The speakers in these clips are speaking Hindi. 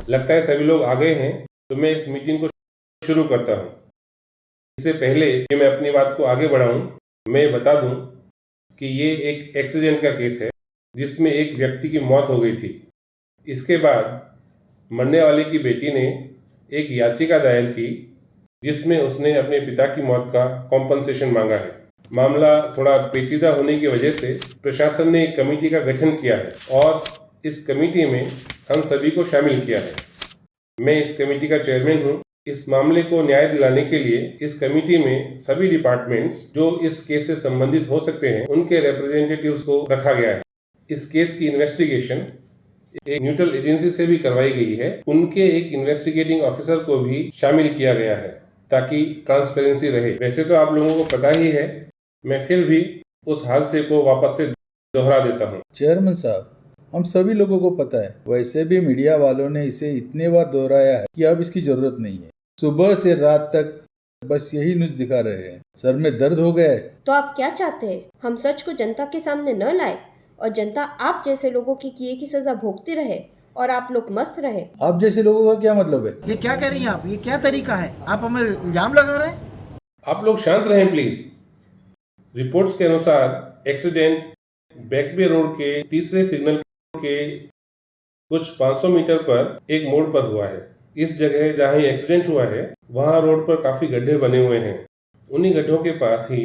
लगता है सभी लोग आ गए हैं, तो मैं इस मीटिंग को शुरू करता हूँ। इससे पहले कि मैं अपनी बात को आगे बढ़ाऊँ, मैं बता दूँ कि ये एक एक्सीडेंट का केस है जिसमें एक व्यक्ति की मौत हो गई थी। इसके बाद मरने वाले की बेटी ने एक याचिका दायर की जिसमें उसने अपने पिता की मौत का कॉम्पनसेशन मांगा है। मामला थोड़ा पेचीदा होने की वजह से प्रशासन ने एक कमेटी का गठन किया है और इस कमेटी में हम सभी को शामिल किया है। मैं इस कमेटी का चेयरमैन हूँ। इस मामले को न्याय दिलाने के लिए इस कमेटी में सभी डिपार्टमेंट्स जो इस केस से संबंधित हो सकते हैं उनके रिप्रेजेंटेटिव्स को रखा गया है। इस केस की इन्वेस्टिगेशन एक न्यूट्रल एजेंसी से भी करवाई गई है। उनके एक इन्वेस्टिगेटिंग ऑफिसर को भी शामिल किया गया है ताकि ट्रांसपेरेंसी रहे। वैसे तो आप लोगों को पता ही है, मैं फिर भी उस हादसे को वापस से दोहरा देता हूँ। चेयरमैन साहब, हम सभी लोगों को पता है, वैसे भी मीडिया वालों ने इसे इतने बार दोहराया है कि अब इसकी जरूरत नहीं है। सुबह से रात तक बस यही न्यूज दिखा रहे हैं। सर में दर्द हो गया है। तो आप क्या चाहते हैं? हम सच को जनता के सामने न लाए और जनता आप जैसे लोगों की किए की सजा भोगती रहे और आप लोग मस्त रहे? आप जैसे लोगों का क्या मतलब है? ये क्या कह रही हैं आप? ये क्या तरीका है? आप हमें इल्जाम लगा रहे हैं? आप लोग शांत रहें प्लीज। रिपोर्ट्स के अनुसार एक्सीडेंट बैकबे रोड के तीसरे सिग्नल के कुछ 500 मीटर पर एक मोड़ पर हुआ है। इस जगह जहां ये एक्सीडेंट हुआ है वहां रोड पर काफी गड्ढे बने हुए हैं। उन्हीं गड्ढों के पास ही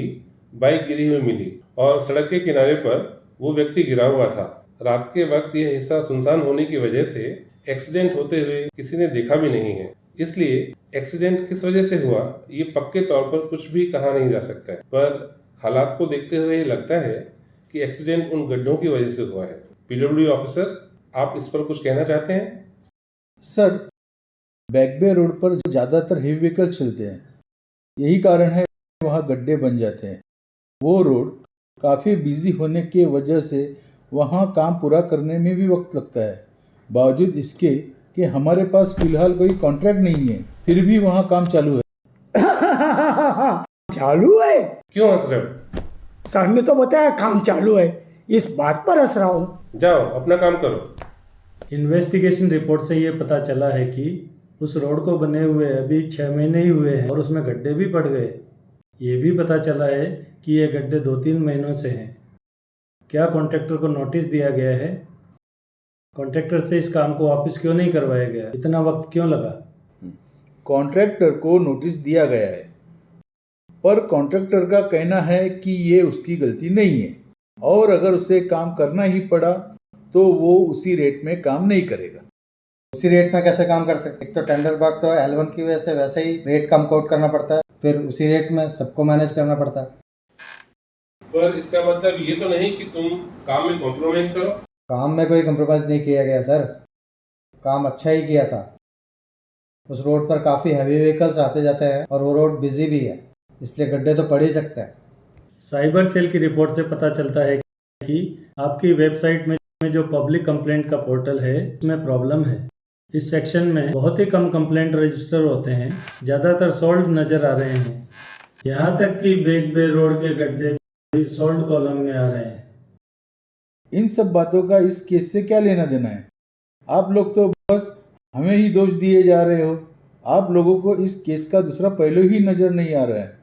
बाइक गिरी हुई मिली और सड़क के किनारे पर वो व्यक्ति गिरा हुआ था। रात के वक्त यह हिस्सा सुनसान होने की वजह से एक्सीडेंट होते हुए किसी ने देखा भी नहीं है। इसलिए एक्सीडेंट किस वजह से हुआ ये पक्के तौर पर कुछ भी कहा नहीं जा सकता है, पर हालात को देखते हुए ये लगता है कि एक्सीडेंट उन गड्ढों की वजह से हुआ है। पीडब्ल्यूडी ऑफिसर, आप इस पर कुछ कहना चाहते हैं? सर, बैकबे रोड पर ज्यादातर हेवी व्हीकल चलते हैं, यही कारण है वहाँ गड्ढे बन जाते हैं। वो रोड काफ़ी बिजी होने की वजह से वहाँ काम पूरा करने में भी वक्त लगता है। बावजूद इसके कि हमारे पास फिलहाल कोई कॉन्ट्रैक्ट नहीं है, फिर भी वहाँ काम चालू है। चालू है? क्यों हंस रहे हो? सर ने तो बताया काम चालू है, इस बात पर हंस रहा हूँ। जाओ अपना काम करो। इन्वेस्टिगेशन रिपोर्ट से ये पता चला है कि उस रोड को बने हुए अभी 6 महीने ही हुए हैं और उसमें गड्ढे भी पड़ गए। ये भी पता चला है कि ये गड्ढे 2-3 महीनों से हैं। क्या कॉन्ट्रैक्टर को नोटिस दिया गया है? कॉन्ट्रैक्टर से इस काम को वापस क्यों नहीं करवाया गया? इतना वक्त क्यों लगा? कॉन्ट्रैक्टर को नोटिस दिया गया है, पर कॉन्ट्रैक्टर का कहना है कि ये उसकी गलती नहीं है और अगर उसे काम करना ही पड़ा तो वो उसी रेट में काम नहीं करेगा। उसी रेट में कैसे काम कर सकते? एक तो टेंडर वर्क तो L1 की वजह से वैसे ही रेट कम कोट करना पड़ता है, फिर उसी रेट में सबको मैनेज करना पड़ता है। पर इसका मतलब ये तो नहीं कि तुम काम में कॉम्प्रोमाइज करो। काम में कोई कंप्रोमाइज़ नहीं किया गया सर, काम अच्छा ही किया था। उस रोड पर काफ़ी हैवी व्हीकल्स आते जाते हैं और वो रोड बिजी भी है, इसलिए गड्ढे तो पड़ ही सकते हैं। साइबर सेल की रिपोर्ट से पता चलता है कि आपकी वेबसाइट में जो पब्लिक कंप्लेंट का पोर्टल है उसमें प्रॉब्लम है। इस सेक्शन में बहुत ही कम कंप्लेंट रजिस्टर होते हैं, ज़्यादातर सोल्ड नज़र आ रहे हैं। यहाँ तक कि बैकबे रोड के गड्ढे भी सोल्ड कॉलम में आ रहे हैं। इन सब बातों का इस केस से क्या लेना देना है? आप लोग तो बस हमें ही दोष दिए जा रहे हो। आप लोगों को इस केस का दूसरा पहलू ही नजर नहीं आ रहा है।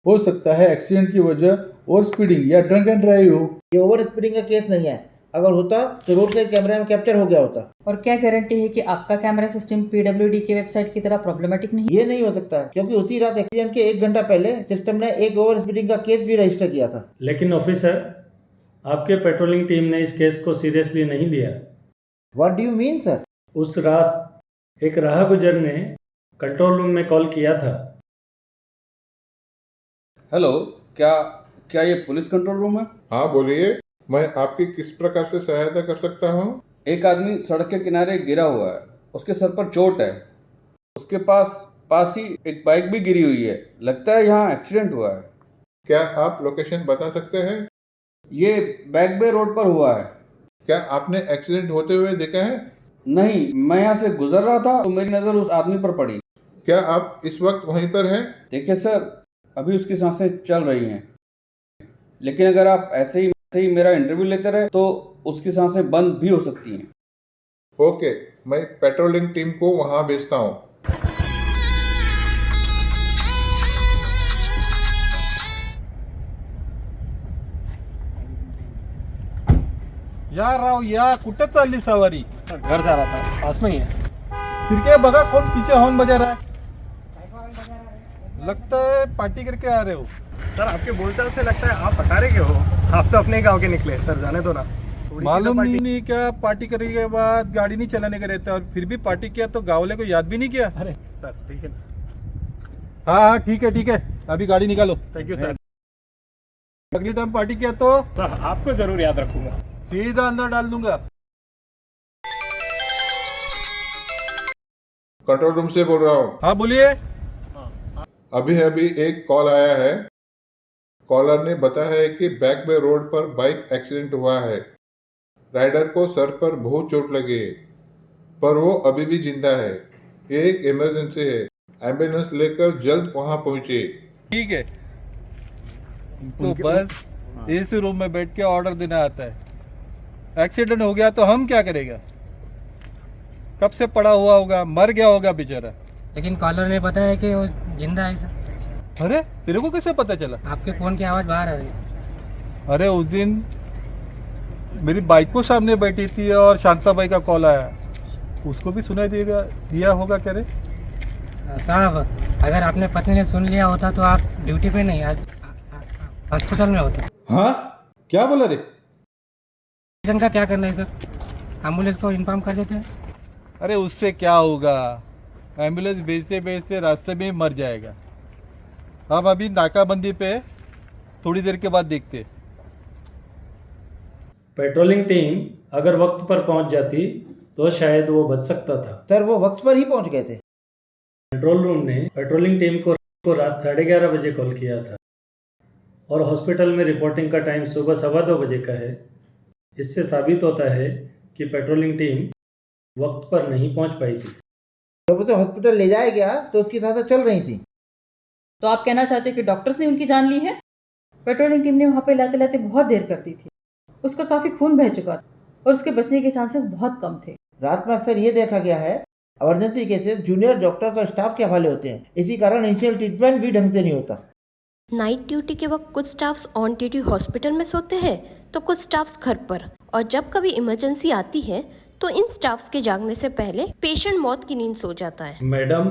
हो सकता है एक्सीडेंट की वजह ओवर स्पीडिंग या ड्रंक एंड ड्राइव हो। ये ओवर स्पीडिंग का केस नहीं है, अगर होता तो रोड के कैमरे में कैप्चर हो गया होता। और क्या गारंटी है कि आपका कैमरा सिस्टम पीडब्ल्यूडी की वेबसाइट की तरह प्रॉब्लमेटिक नहीं? ये नहीं हो सकता क्योंकि उसी रात एक्सीडेंट के 1 घंटा पहले सिस्टम ने एक ओवर स्पीडिंग का केस भी रजिस्टर किया था। लेकिन ऑफिसर, आपके पेट्रोलिंग टीम ने इस केस को सीरियसली नहीं लिया। What do you mean sir? उस रात एक राह गुजर ने कंट्रोल रूम में कॉल किया था। हेलो, क्या ये पुलिस कंट्रोल रूम है? हाँ बोलिए, मैं आपकी किस प्रकार से सहायता कर सकता हूँ? एक आदमी सड़क के किनारे गिरा हुआ है, उसके सर पर चोट है। उसके पास ही एक बाइक भी गिरी हुई है, लगता है यहाँ एक्सीडेंट हुआ है। क्या आप लोकेशन बता सकते हैं? ये बैकबे रोड पर हुआ है। क्या आपने एक्सीडेंट होते हुए देखा है? नहीं, मैं यहाँ से गुजर रहा था तो मेरी नज़र उस आदमी पर पड़ी। क्या आप इस वक्त वहीं पर हैं? देखिए सर, अभी उसकी सांसें चल रही हैं, लेकिन अगर आप ऐसे ही मेरा इंटरव्यू लेते रहे तो उसकी सांसें बंद भी हो सकती हैं। ओके, मैं पेट्रोलिंग टीम को वहां भेजता हूँ। या राव या, कुठे चालली सवारी? सर घर जा रहा था, पास में ही है। फिर क्या बघा, कौन पीछे हॉर्न बजा रहा है? लगता है पार्टी करके आ रहे हो। सर आपके बोलचाल से लगता है आप बता रहे हो, आप तो अपने गांव के निकले। सर जाने दो ना, थोड़ी सी तो मालूम पार्टी- नहीं क्या, पार्टी करने के बाद गाड़ी नहीं चलाने का रहता है, और फिर भी पार्टी किया तो गाँव वाले को याद भी नहीं किया। अरे सर ठीक है, हाँ हाँ ठीक है, अभी गाड़ी निकालो। Thank you sir. अगली टाइम पार्टी किया तो सर आपको जरूर याद रखूंगा। सीधा अंदर डाल दूंगा। कंट्रोल रूम से बोल रहा हूँ। हाँ बोलिए। अभी अभी एक कॉल आया है। कॉलर ने बताया है कि बैक बे रोड पर बाइक एक्सीडेंट हुआ है। राइडर को सर पर बहुत चोट लगी है, पर वो अभी भी जिंदा है। ये एक इमरजेंसी है, एम्बुलेंस लेकर जल्द वहां पहुंचे। ठीक है, तो बस इस रूम में बैठ के ऑर्डर देना आता है। एक्सीडेंट हो गया तो हम क्या करेगा? कब से पड़ा हुआ होगा, मर गया होगा बेचारा। लेकिन कॉलर ने बताया कि वो जिंदा है सर। अरे तेरे को कैसे पता चला? आपके फोन की आवाज़ बाहर आ रही है। अरे उस दिन मेरी बाइक को सामने बैठी थी और शांताबाई का कॉल आया, उसको भी सुनाई दिया होगा क्या रे? साहब अगर आपने पत्नी ने सुन लिया होता तो आप ड्यूटी पे नहीं, आज हॉस्पिटल में होते। हाँ क्या बोला रे? एक्सीडेंट का क्या करना है सर? एम्बुलेंस को इन्फॉर्म कर देते हैं। अरे उससे क्या होगा, एम्बुलेंस भेजते भेजते रास्ते में ही मर जाएगा। हम अभी नाकाबंदी पे थोड़ी देर के बाद देखते। पेट्रोलिंग टीम अगर वक्त पर पहुंच जाती तो शायद वो बच सकता था। सर वो वक्त पर ही पहुंच गए थे। कंट्रोल रूम ने पेट्रोलिंग टीम को रात 11:30 बजे कॉल किया था और हॉस्पिटल में रिपोर्टिंग का टाइम सुबह 2:15 बजे का है। इससे साबित होता है कि पेट्रोलिंग टीम वक्त पर नहीं पहुंच पाई थी। जब उसे हॉस्पिटल ले जाया गया तो उसकी सांसें चल रही थी। तो आप कहना चाहते हैं कि डॉक्टर्स ने उनकी जान ली है? पेट्रोलिंग टीम ने वहाँ पे लाते लाते बहुत देर कर दी थी। उसका काफ़ी खून बह चुका था और उसके बचने के चांसेस बहुत कम थे। रात में अक्सर ये देखा गया है, इमरजेंसी केसेस जूनियर डॉक्टर्स और स्टाफ के हवाले होते हैं। इसी कारण इनिशियल ट्रीटमेंट भी ढंग से नहीं होता। नाइट ड्यूटी के वक्त कुछ स्टाफ्स ऑन ड्यूटी हॉस्पिटल में सोते हैं तो कुछ स्टाफ्स घर पर, और जब कभी इमरजेंसी आती है तो इन स्टाफ्स के जागने से पहले पेशेंट मौत की नींद सो जाता है। मैडम,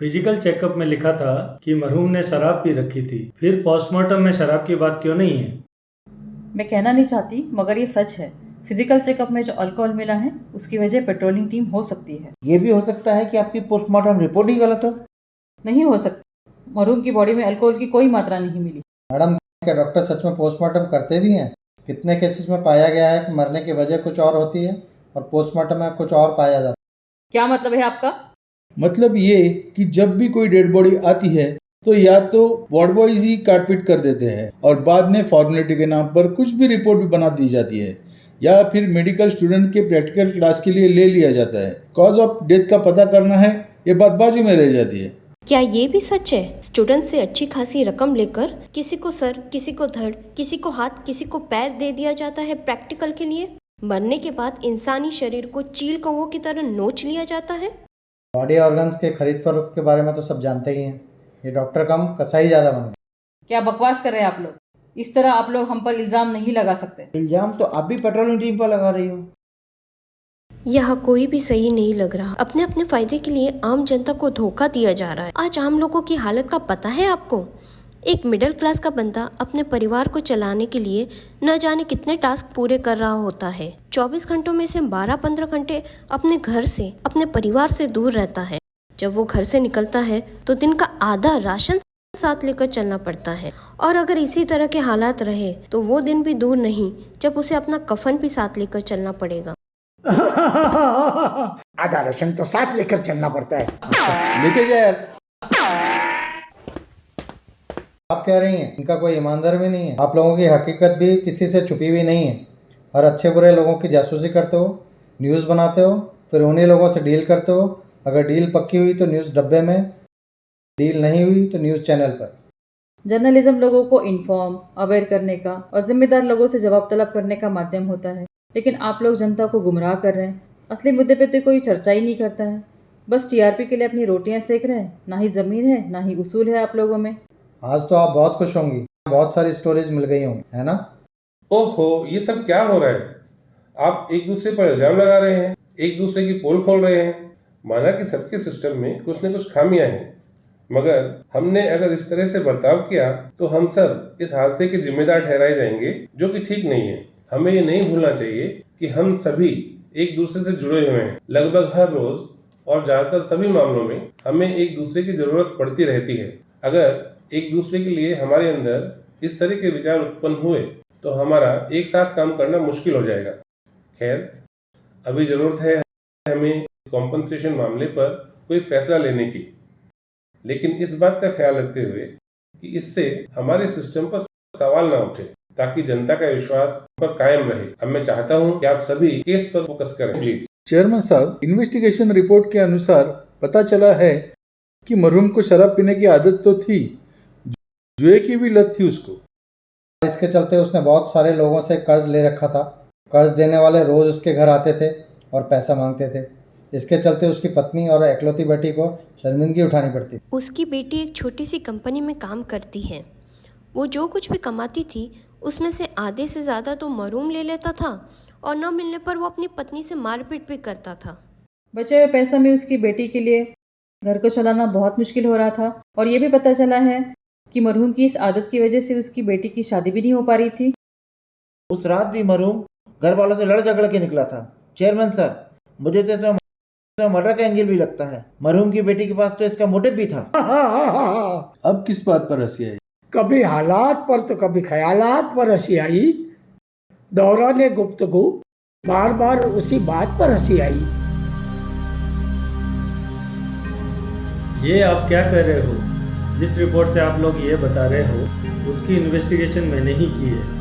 फिजिकल चेकअप में लिखा था कि मरहूम ने शराब पी रखी थी, फिर पोस्टमार्टम में शराब की बात क्यों नहीं है? मैं कहना नहीं चाहती मगर ये सच है। फिजिकल चेकअप में जो अल्कोहल मिला है उसकी वजह पेट्रोलिंग टीम हो सकती है। ये भी हो सकता है कि आपकी पोस्टमार्टम रिपोर्ट ही गलत हो। नहीं हो सकता, मरहूम की बॉडी में अल्कोहल की कोई मात्रा नहीं मिली। मैडम क्या डॉक्टर सच में पोस्टमार्टम करते भी हैं? कितने केसेस में पाया गया है कि मरने की वजह कुछ और होती है और पोस्टमार्टम में कुछ और पाया जाता है। क्या मतलब है आपका? मतलब ये कि जब भी कोई डेड बॉडी आती है तो या तो वार्ड बॉयज ही काटपीट कर देते हैं और बाद में फॉर्मेलिटी के नाम पर कुछ भी रिपोर्ट भी बना दी जाती है, या फिर मेडिकल स्टूडेंट के प्रैक्टिकल क्लास के लिए ले लिया जाता है। कॉज ऑफ डेथ का पता करना है, ये बात बाजू में रह जाती है। क्या ये भी सच है? स्टूडेंट से अच्छी खासी रकम लेकर किसी को सर, किसी को धड़, किसी को हाथ, किसी को पैर दे दिया जाता है प्रैक्टिकल के लिए। मरने के बाद इंसानी शरीर को चील कौवों की तरह नोच लिया जाता है। बॉडी ऑर्गन्स के खरीद फरोख्त के बारे में तो सब जानते ही हैं। ये डॉक्टर कम कसाई ज़्यादा बन गए। क्या बकवास कर रहे हैं आप लोग? इस तरह आप लोग हम पर इल्ज़ाम नहीं लगा सकते। इल्जाम तो आप भी पेट्रोलिंग टीम पर लगा रही हो। यह कोई भी सही नहीं लग रहा। अपने अपने फायदे के लिए आम जनता को धोखा दिया जा रहा है। आज आम लोगों की हालत का पता है आपको? एक मिडिल क्लास का बंदा अपने परिवार को चलाने के लिए न जाने कितने टास्क पूरे कर रहा होता है। 24 घंटों में से 12-15 घंटे अपने घर से, अपने परिवार से दूर रहता है। जब वो घर से निकलता है तो दिन का आधा राशन साथ लेकर चलना पड़ता है, और अगर इसी तरह के हालात रहे तो वो दिन भी दूर नहीं जब उसे अपना कफन भी साथ लेकर चलना पड़ेगा। आधा राशन तो साथ लेकर चलना पड़ता है। लेके जा यार। आप कह रही हैं इनका कोई ईमानदार भी नहीं है? आप लोगों की हकीकत भी किसी से छुपी हुई नहीं है। हर अच्छे बुरे लोगों की जासूसी करते हो, न्यूज़ बनाते हो, फिर उन्हीं लोगों से डील करते हो। अगर डील पक्की हुई तो न्यूज़ डब्बे में, डील नहीं हुई तो न्यूज़ चैनल पर। जर्नलिज्म लोगों को इन्फॉर्म, अवेयर करने का और जिम्मेदार लोगों से जवाब तलब करने का माध्यम होता है, लेकिन आप लोग जनता को गुमराह कर रहे हैं। असली मुद्दे पे तो कोई चर्चा ही नहीं करता है, बस टीआरपी के लिए अपनी रोटियां सेक रहे हैं। ना ही ज़मीन है ना ही उसूल है आप लोगों में। आज तो आप बहुत खुश होंगी, बहुत सारी स्टोरीज मिल गई होंगी, है ना? ओहो, ये सब क्या हो रहा है? आप एक दूसरे पर इल्जाम लगा रहे हैं, एक दूसरे की पोल खोल रहे हैं। माना कि सबके सिस्टम में कुछ न कुछ खामियां हैं, मगर हमने अगर इस तरह से बर्ताव किया तो हम सब इस हादसे के जिम्मेदार ठहराए जाएंगे, जो कि ठीक नहीं है। हमें ये नहीं भूलना चाहिए कि हम सभी एक दूसरे से जुड़े हुए हैं। लगभग हर रोज और ज्यादातर सभी मामलों में हमें एक दूसरे की जरूरत पड़ती रहती है। अगर एक दूसरे के लिए हमारे अंदर इस तरह के विचार उत्पन्न हुए तो हमारा एक साथ काम करना मुश्किल हो जाएगा। खैर, अभी जरूरत है हमें कॉम्पनसेशन मामले पर कोई फैसला लेने की, लेकिन इस बात का ख्याल रखते हुए कि इससे हमारे सिस्टम पर सवाल ना उठे, ताकि जनता का विश्वास पर कायम रहे। अब मैं चाहता हूं कि आप सभी केस पर फोकस करें, प्लीज। चेयरमैन साहब, इन्वेस्टिगेशन रिपोर्ट के अनुसार पता चला है कि मरहूम को शराब पीने की आदत तो थी, जुए की भी लत थी उसको। इसके चलते उसने बहुत सारे लोगों से कर्ज ले रखा था। कर्ज देने वाले रोज उसके घर आते थे और पैसा मांगते थे। इसके चलते उसकी पत्नी और इकलौती बेटी को शर्मिंदगी उठानी पड़ती। उसकी बेटी एक छोटी सी कंपनी में काम करती है। वो जो कुछ भी कमाती थी उसमें से आधे से ज़्यादा तो मरहूम ले लेता था और न मिलने पर वो अपनी पत्नी से मारपीट भी करता था। बचे हुए पैसा में उसकी बेटी के लिए घर को चलाना बहुत मुश्किल हो रहा था। और ये भी पता चला है कि मरहूम की इस आदत की वजह से उसकी बेटी की शादी भी नहीं हो पा रही थी। उस रात भी मरहूम घर वालों से लड़ झगड़ के निकला था। चेयरमैन सर, मुझे तो इसमें मर्डर का एंगल भी लगता है। मरहूम की बेटी के पास तो इसका मोटिव भी था। अब किस बात पर हंसी आई? कभी हालात पर तो कभी ख्यालात पर हंसी आई। दौरान गुफ्तगू बार बार उसी बात पर हंसी आई। ये आप क्या कह रहे हो? जिस रिपोर्ट से आप लोग ये बता रहे हो उसकी इन्वेस्टिगेशन मैंने ही की है।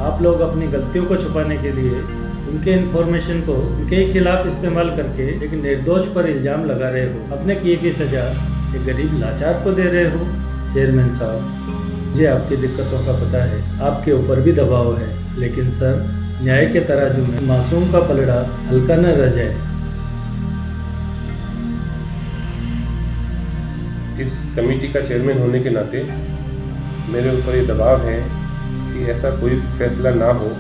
आप लोग अपनी गलतियों को छुपाने के लिए उनके इन्फॉर्मेशन को उनके ही खिलाफ इस्तेमाल करके एक निर्दोष पर इल्ज़ाम लगा रहे हो। अपने किए की सज़ा एक गरीब लाचार को दे रहे हो। चेयरमैन साहब, मुझे आपकी दिक्कतों का पता है, आपके ऊपर भी दबाव है, लेकिन सर, न्याय के तराजू में मासूम का पलड़ा हल्का न रह जाए। इस कमेटी का चेयरमैन होने के नाते मेरे ऊपर ये दबाव है कि ऐसा कोई फैसला ना हो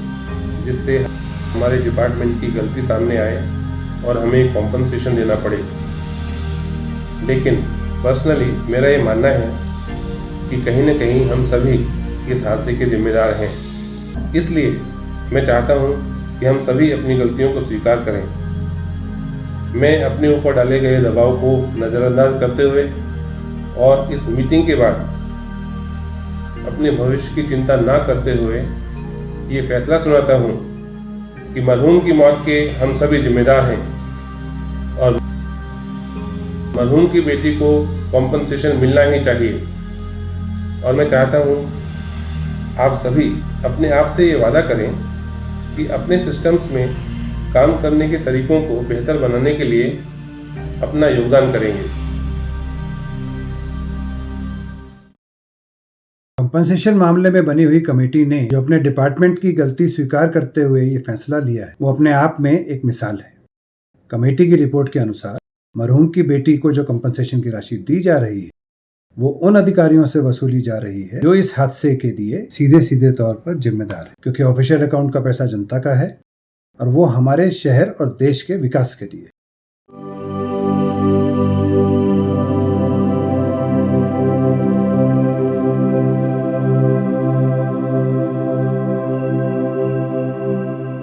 जिससे हमारे डिपार्टमेंट की गलती सामने आए और हमें कॉम्पनसेशन देना पड़े। लेकिन पर्सनली मेरा ये मानना है कि कहीं न कहीं हम सभी इस हादसे के जिम्मेदार हैं। इसलिए मैं चाहता हूं कि हम सभी अपनी गलतियों को स्वीकार करें। मैं अपने ऊपर डाले गए दबाव को नज़रअंदाज करते हुए और इस मीटिंग के बाद अपने भविष्य की चिंता ना करते हुए ये फैसला सुनाता हूँ कि मरहूम की मौत के हम सभी जिम्मेदार हैं और मरहूम की बेटी को कॉम्पनसेशन मिलना ही चाहिए। और मैं चाहता हूँ आप सभी अपने आप से ये वादा करें कि अपने सिस्टम्स में काम करने के तरीकों को बेहतर बनाने के लिए अपना योगदान करेंगे। कंपनसेशन मामले में बनी हुई कमेटी ने जो अपने डिपार्टमेंट की गलती स्वीकार करते हुए ये फैसला लिया है, वो अपने आप में एक मिसाल है। कमेटी की रिपोर्ट के अनुसार मरहूम की बेटी को जो कंपनसेशन की राशि दी जा रही है वो उन अधिकारियों से वसूली जा रही है जो इस हादसे के लिए सीधे सीधे तौर पर जिम्मेदार है, क्योंकि ऑफिशियल अकाउंट का पैसा जनता का है और वो हमारे शहर और देश के विकास के लिए।